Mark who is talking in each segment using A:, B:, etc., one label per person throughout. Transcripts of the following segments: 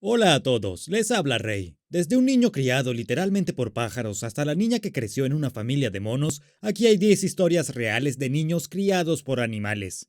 A: Hola a todos, les habla Rey. Desde un niño criado literalmente por pájaros hasta la niña que creció en una familia de monos, aquí hay 10 historias reales de niños criados por animales.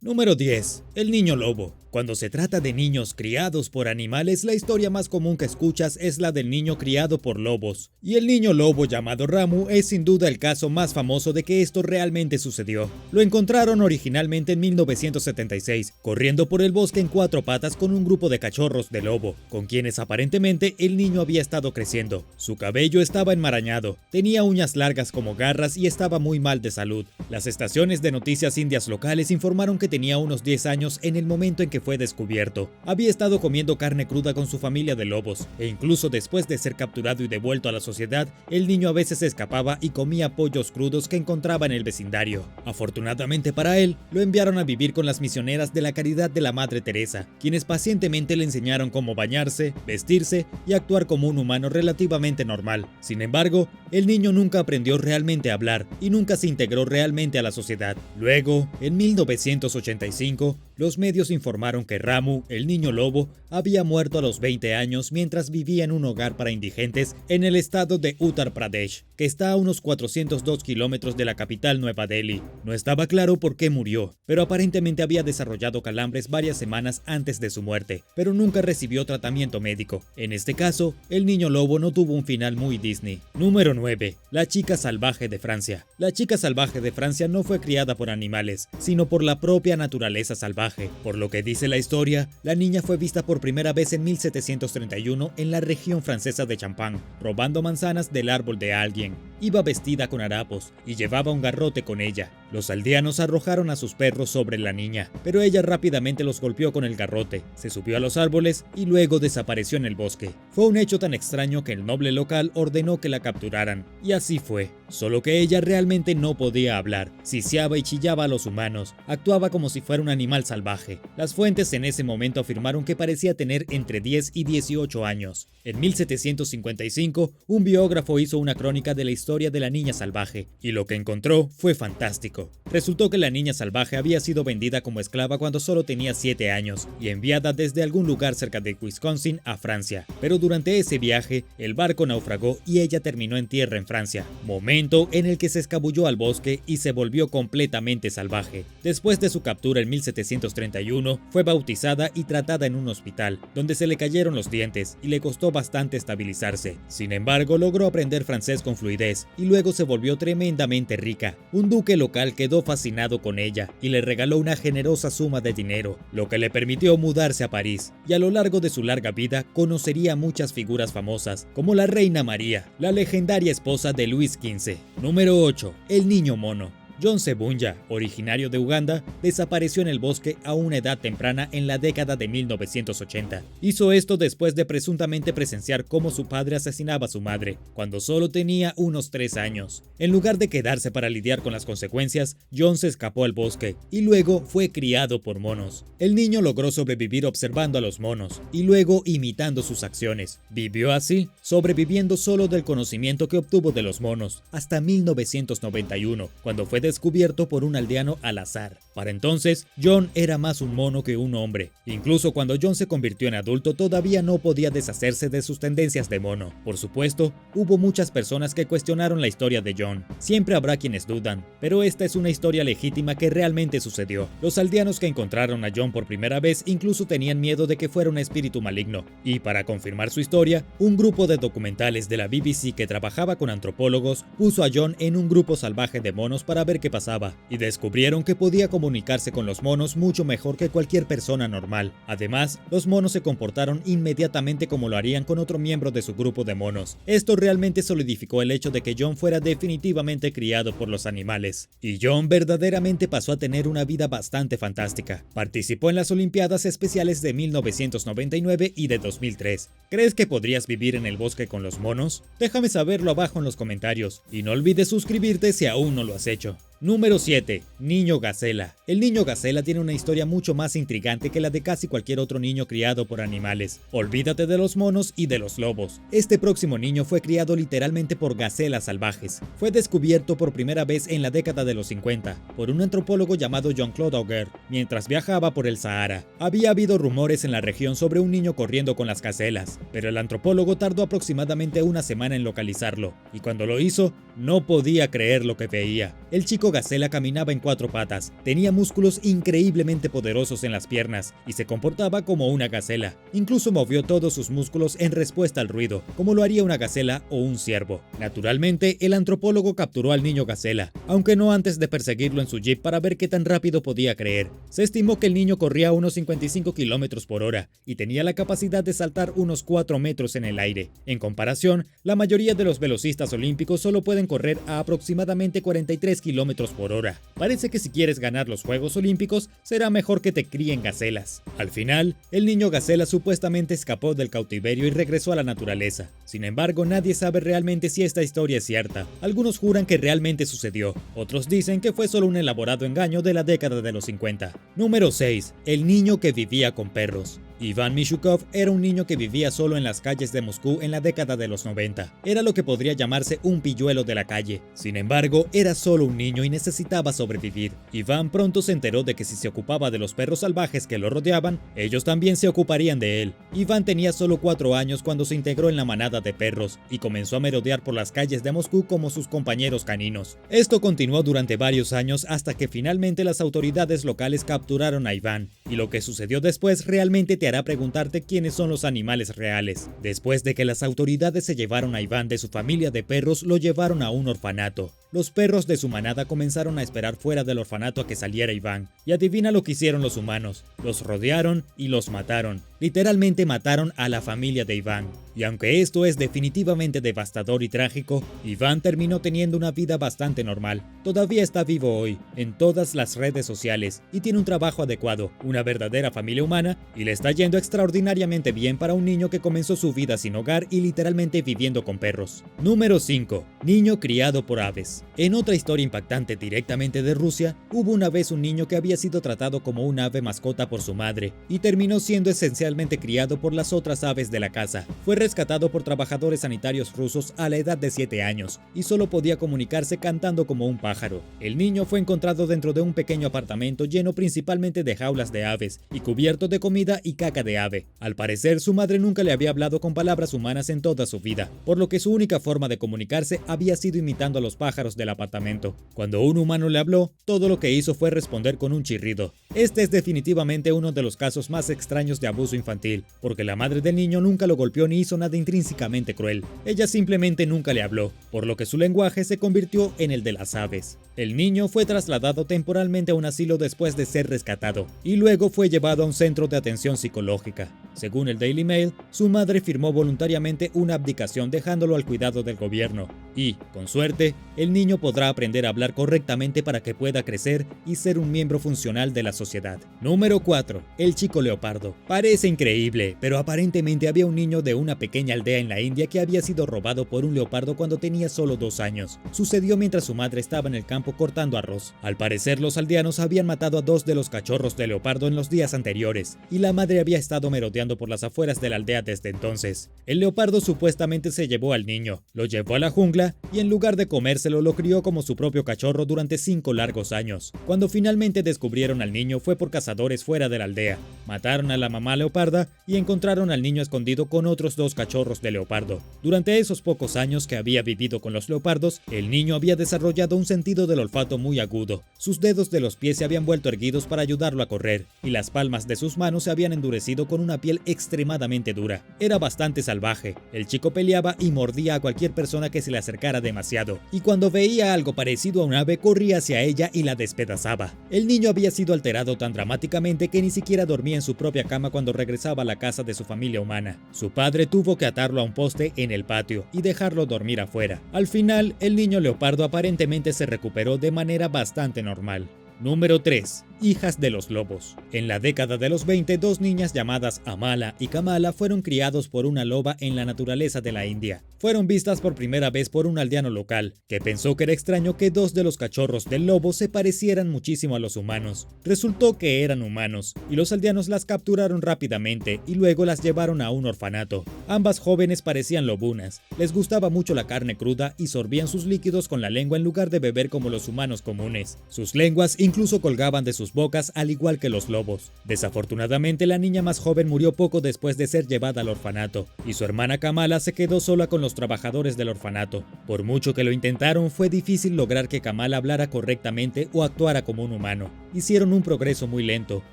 A: Número 10. El niño lobo. Cuando se trata de niños criados por animales, la historia más común que escuchas es la del niño criado por lobos. Y el niño lobo llamado Ramu es sin duda el caso más famoso de que esto realmente sucedió. Lo encontraron originalmente en 1976, corriendo por el bosque en 4 patas con un grupo de cachorros de lobo, con quienes aparentemente el niño había estado creciendo. Su cabello estaba enmarañado, tenía uñas largas como garras y estaba muy mal de salud. Las estaciones de noticias indias locales informaron que tenía unos 10 años en el momento en que fue descubierto. Había estado comiendo carne cruda con su familia de lobos, e incluso después de ser capturado y devuelto a la sociedad, el niño a veces escapaba y comía pollos crudos que encontraba en el vecindario. Afortunadamente para él, lo enviaron a vivir con las misioneras de la Caridad de la Madre Teresa, quienes pacientemente le enseñaron cómo bañarse, vestirse y actuar como un humano relativamente normal. Sin embargo, el niño nunca aprendió realmente a hablar y nunca se integró realmente a la sociedad. Luego, en 1985, los medios informaron que Ramu, el niño lobo, había muerto a los 20 años mientras vivía en un hogar para indigentes en el estado de Uttar Pradesh, que está a unos 402 kilómetros de la capital Nueva Delhi. No estaba claro por qué murió, pero aparentemente había desarrollado calambres varias semanas antes de su muerte, pero nunca recibió tratamiento médico. En este caso, el niño lobo no tuvo un final muy Disney. Número 9. La chica salvaje de Francia. La chica salvaje de Francia no fue criada por animales, sino por la propia naturaleza salvaje. Por lo que dice la historia, la niña fue vista por primera vez en 1731 en la región francesa de Champagne, robando manzanas del árbol de alguien. Iba vestida con harapos y llevaba un garrote con ella. Los aldeanos arrojaron a sus perros sobre la niña, pero ella rápidamente los golpeó con el garrote, se subió a los árboles y luego desapareció en el bosque. Fue un hecho tan extraño que el noble local ordenó que la capturaran, y así fue. Solo que ella realmente no podía hablar, siseaba y chillaba a los humanos, actuaba como si fuera un animal salvaje. Las fuentes en ese momento afirmaron que parecía tener entre 10 y 18 años. En 1755, un biógrafo hizo una crónica de la historia de la niña salvaje, y lo que encontró fue fantástico. Resultó que la niña salvaje había sido vendida como esclava cuando solo tenía 7 años, y enviada desde algún lugar cerca de Wisconsin a Francia. Pero durante ese viaje, el barco naufragó y ella terminó en tierra en Francia, momento en el que se escabulló al bosque y se volvió completamente salvaje. Después de su captura en 1731, fue bautizada y tratada en un hospital, donde se le cayeron los dientes y le costó bastante estabilizarse. Sin embargo, logró aprender francés con fluidez y luego se volvió tremendamente rica. Un duque local quedó fascinado con ella y le regaló una generosa suma de dinero, lo que le permitió mudarse a París, y a lo largo de su larga vida conocería muchas figuras famosas, como la Reina María, la legendaria esposa de Luis XV. Número 8. El niño mono. John Sebunya, originario de Uganda, desapareció en el bosque a una edad temprana en la década de 1980. Hizo esto después de presuntamente presenciar cómo su padre asesinaba a su madre, cuando solo tenía unos 3 años. En lugar de quedarse para lidiar con las consecuencias, John se escapó al bosque y luego fue criado por monos. El niño logró sobrevivir observando a los monos y luego imitando sus acciones. Vivió así, sobreviviendo solo del conocimiento que obtuvo de los monos, hasta 1991, cuando fue descubierto por un aldeano al azar. Para entonces, John era más un mono que un hombre. Incluso cuando John se convirtió en adulto, todavía no podía deshacerse de sus tendencias de mono. Por supuesto, hubo muchas personas que cuestionaron la historia de John. Siempre habrá quienes dudan, pero esta es una historia legítima que realmente sucedió. Los aldeanos que encontraron a John por primera vez incluso tenían miedo de que fuera un espíritu maligno. Y para confirmar su historia, un grupo de documentales de la BBC que trabajaba con antropólogos puso a John en un grupo salvaje de monos para ver qué pasaba, y descubrieron que podía comunicarse con los monos mucho mejor que cualquier persona normal. Además, los monos se comportaron inmediatamente como lo harían con otro miembro de su grupo de monos. Esto realmente solidificó el hecho de que John fuera definitivamente criado por los animales. Y John verdaderamente pasó a tener una vida bastante fantástica. Participó en las Olimpiadas Especiales de 1999 y de 2003. ¿Crees que podrías vivir en el bosque con los monos? Déjame saberlo abajo en los comentarios, y no olvides suscribirte si aún no lo has hecho. Número 7. Niño Gacela. El niño Gacela tiene una historia mucho más intrigante que la de casi cualquier otro niño criado por animales. Olvídate de los monos y de los lobos. Este próximo niño fue criado literalmente por gacelas salvajes. Fue descubierto por primera vez en la década de los 50 por un antropólogo llamado Jean-Claude Auger mientras viajaba por el Sahara. Había habido rumores en la región sobre un niño corriendo con las gacelas, pero el antropólogo tardó aproximadamente una semana en localizarlo, y cuando lo hizo, no podía creer lo que veía. El chico gacela caminaba en 4 patas, tenía músculos increíblemente poderosos en las piernas y se comportaba como una gacela. Incluso movió todos sus músculos en respuesta al ruido, como lo haría una gacela o un ciervo. Naturalmente, el antropólogo capturó al niño gacela, aunque no antes de perseguirlo en su jeep para ver qué tan rápido podía creer. Se estimó que el niño corría a unos 55 km por hora y tenía la capacidad de saltar unos 4 metros en el aire. En comparación, la mayoría de los velocistas olímpicos solo pueden correr a aproximadamente 43 km por hora. Parece que si quieres ganar los Juegos Olímpicos, será mejor que te críen gacelas. Al final, el niño gacela supuestamente escapó del cautiverio y regresó a la naturaleza. Sin embargo, nadie sabe realmente si esta historia es cierta. Algunos juran que realmente sucedió, otros dicen que fue solo un elaborado engaño de la década de los 50. Número 6. El niño que vivía con perros. Iván Mishukov era un niño que vivía solo en las calles de Moscú en la década de los 90. Era lo que podría llamarse un pilluelo de la calle. Sin embargo, era solo un niño y necesitaba sobrevivir. Iván pronto se enteró de que si se ocupaba de los perros salvajes que lo rodeaban, ellos también se ocuparían de él. Iván tenía solo 4 años cuando se integró en la manada de perros y comenzó a merodear por las calles de Moscú como sus compañeros caninos. Esto continuó durante varios años hasta que finalmente las autoridades locales capturaron a Iván, y lo que sucedió después realmente te hará preguntarte quiénes son los animales reales. Después de que las autoridades se llevaron a Iván de su familia de perros, lo llevaron a un orfanato. Los perros de su manada comenzaron a esperar fuera del orfanato a que saliera Iván, y adivina lo que hicieron los humanos. Los rodearon y los mataron. Literalmente mataron a la familia de Iván. Y aunque esto es definitivamente devastador y trágico, Iván terminó teniendo una vida bastante normal. Todavía está vivo hoy, en todas las redes sociales, y tiene un trabajo adecuado, una verdadera familia humana, y le está yendo extraordinariamente bien para un niño que comenzó su vida sin hogar y literalmente viviendo con perros. Número 5. Niño criado por aves. En otra historia impactante directamente de Rusia, hubo una vez un niño que había sido tratado como un ave mascota por su madre, y terminó siendo esencialmente criado por las otras aves de la casa. Fue rescatado por trabajadores sanitarios rusos a la edad de 7 años, y solo podía comunicarse cantando como un pájaro. El niño fue encontrado dentro de un pequeño apartamento lleno principalmente de jaulas de aves, y cubierto de comida y caca de ave. Al parecer, su madre nunca le había hablado con palabras humanas en toda su vida, por lo que su única forma de comunicarse había sido imitando a los pájaros del apartamento. Cuando un humano le habló, todo lo que hizo fue responder con un chirrido. Este es definitivamente uno de los casos más extraños de abuso infantil, porque la madre del niño nunca lo golpeó ni hizo nada intrínsecamente cruel. Ella simplemente nunca le habló, por lo que su lenguaje se convirtió en el de las aves. El niño fue trasladado temporalmente a un asilo después de ser rescatado, y luego fue llevado a un centro de atención psicológica. Según el Daily Mail, su madre firmó voluntariamente una abdicación dejándolo al cuidado del gobierno, y, con suerte, el niño podrá aprender a hablar correctamente para que pueda crecer y ser un miembro funcional de la sociedad. Número 4. El chico leopardo. Parece increíble, pero aparentemente había un niño de una pequeña aldea en la India que había sido robado por un leopardo cuando tenía solo 2 años. Sucedió mientras su madre estaba en el campo cortando arroz. Al parecer, los aldeanos habían matado a 2 de los cachorros de leopardo en los días anteriores, y la madre había estado merodeando por las afueras de la aldea desde entonces. El leopardo supuestamente se llevó al niño, lo llevó a la jungla y en lugar de comérselo lo crió como su propio cachorro durante 5 largos años. Cuando finalmente descubrieron al niño fue por cazadores fuera de la aldea. Mataron a la mamá leoparda y encontraron al niño escondido con otros 2 cachorros de leopardo. Durante esos pocos años que había vivido con los leopardos, el niño había desarrollado un sentido del olfato muy agudo. Sus dedos de los pies se habían vuelto erguidos para ayudarlo a correr, y las palmas de sus manos se habían endurecido con una piel extremadamente dura. Era bastante salvaje. El chico peleaba y mordía a cualquier persona que se le acercara demasiado, y cuando veía algo parecido a un ave corría hacia ella y la despedazaba. El niño había sido alterado tan dramáticamente que ni siquiera dormía en su propia cama cuando regresaba a la casa de su familia humana. Su padre tuvo que atarlo a un poste en el patio y dejarlo dormir afuera. Al final, el niño leopardo aparentemente se recuperó de manera bastante normal. Número 3. Hijas de los lobos. En la década de los 20, dos niñas llamadas Amala y Kamala fueron criados por una loba en la naturaleza de la India. Fueron vistas por primera vez por un aldeano local, que pensó que era extraño que dos de los cachorros del lobo se parecieran muchísimo a los humanos. Resultó que eran humanos, y los aldeanos las capturaron rápidamente y luego las llevaron a un orfanato. Ambas jóvenes parecían lobunas, les gustaba mucho la carne cruda y sorbían sus líquidos con la lengua en lugar de beber como los humanos comunes. Sus lenguas incluso colgaban de sus bocas al igual que los lobos. Desafortunadamente, la niña más joven murió poco después de ser llevada al orfanato, y su hermana Kamala se quedó sola con los trabajadores del orfanato. Por mucho que lo intentaron, fue difícil lograr que Kamala hablara correctamente o actuara como un humano. Hicieron un progreso muy lento,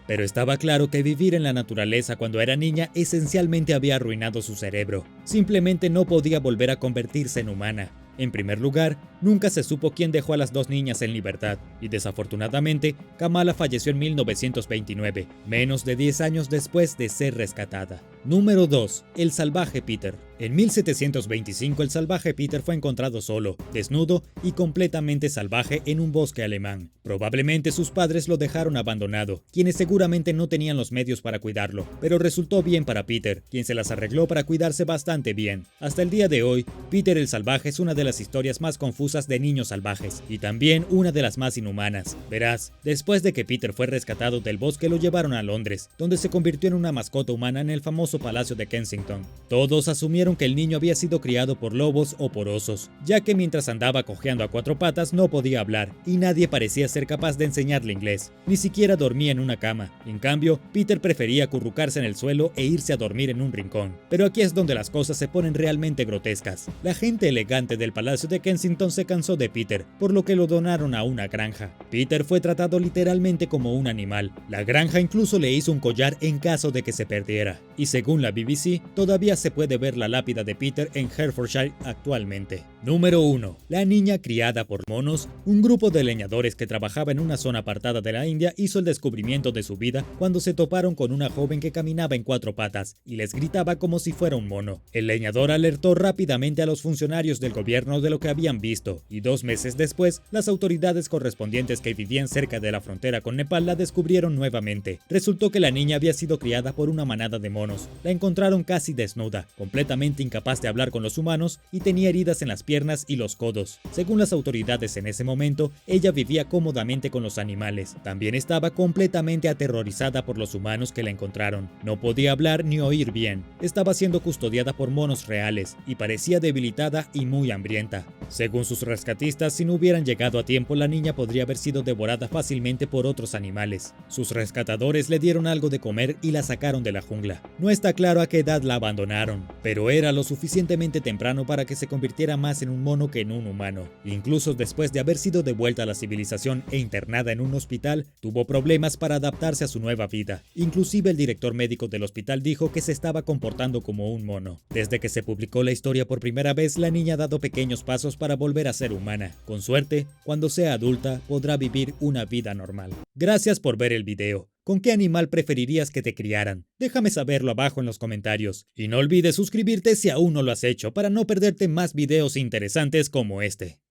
A: pero estaba claro que vivir en la naturaleza cuando era niña esencialmente había arruinado su cerebro. Simplemente no podía volver a convertirse en humana. En primer lugar, nunca se supo quién dejó a las dos niñas en libertad, y desafortunadamente, Kamala falleció en 1929, menos de 10 años después de ser rescatada. Número 2. El salvaje Peter. En 1725 el salvaje Peter fue encontrado solo, desnudo y completamente salvaje en un bosque alemán. Probablemente sus padres lo dejaron abandonado, quienes seguramente no tenían los medios para cuidarlo, pero resultó bien para Peter, quien se las arregló para cuidarse bastante bien. Hasta el día de hoy, Peter el salvaje es una de las historias más confusas de niños salvajes, y también una de las más inhumanas. Verás, después de que Peter fue rescatado del bosque lo llevaron a Londres, donde se convirtió en una mascota humana en el famoso Palacio de Kensington. Todos asumieron que el niño había sido criado por lobos o por osos, ya que mientras andaba cojeando a cuatro patas no podía hablar, y nadie parecía ser capaz de enseñarle inglés. Ni siquiera dormía en una cama. En cambio, Peter prefería acurrucarse en el suelo e irse a dormir en un rincón. Pero aquí es donde las cosas se ponen realmente grotescas. La gente elegante del Palacio de Kensington se cansó de Peter, por lo que lo donaron a una granja. Peter fue tratado literalmente como un animal. La granja incluso le hizo un collar en caso de que se perdiera. Y según la BBC, todavía se puede ver la lápida de Peter en Hertfordshire actualmente. Número 1. La niña criada por monos. Un grupo de leñadores que trabajaba en una zona apartada de la India hizo el descubrimiento de su vida cuando se toparon con una joven que caminaba en cuatro patas y les gritaba como si fuera un mono. El leñador alertó rápidamente a los funcionarios del gobierno de lo que habían visto, y 2 meses después, las autoridades correspondientes que vivían cerca de la frontera con Nepal la descubrieron nuevamente. Resultó que la niña había sido criada por una manada de monos. La encontraron casi desnuda, completamente incapaz de hablar con los humanos y tenía heridas en las piernas y los codos. Según las autoridades en ese momento, ella vivía cómodamente con los animales. También estaba completamente aterrorizada por los humanos que la encontraron. No podía hablar ni oír bien. Estaba siendo custodiada por monos reales y parecía debilitada y muy hambrienta. Según sus rescatistas, si no hubieran llegado a tiempo, la niña podría haber sido devorada fácilmente por otros animales. Sus rescatadores le dieron algo de comer y la sacaron de la jungla. No está claro a qué edad la abandonaron, pero era lo suficientemente temprano para que se convirtiera más en un mono que en un humano. Incluso después de haber sido devuelta a la civilización e internada en un hospital, tuvo problemas para adaptarse a su nueva vida. Inclusive el director médico del hospital dijo que se estaba comportando como un mono. Desde que se publicó la historia por primera vez, la niña ha dado pequeños pasos para volver a ser humana. Con suerte, cuando sea adulta, podrá vivir una vida normal. Gracias por ver el video. ¿Con qué animal preferirías que te criaran? Déjame saberlo abajo en los comentarios. Y no olvides suscribirte si aún no lo has hecho para no perderte más videos interesantes como este.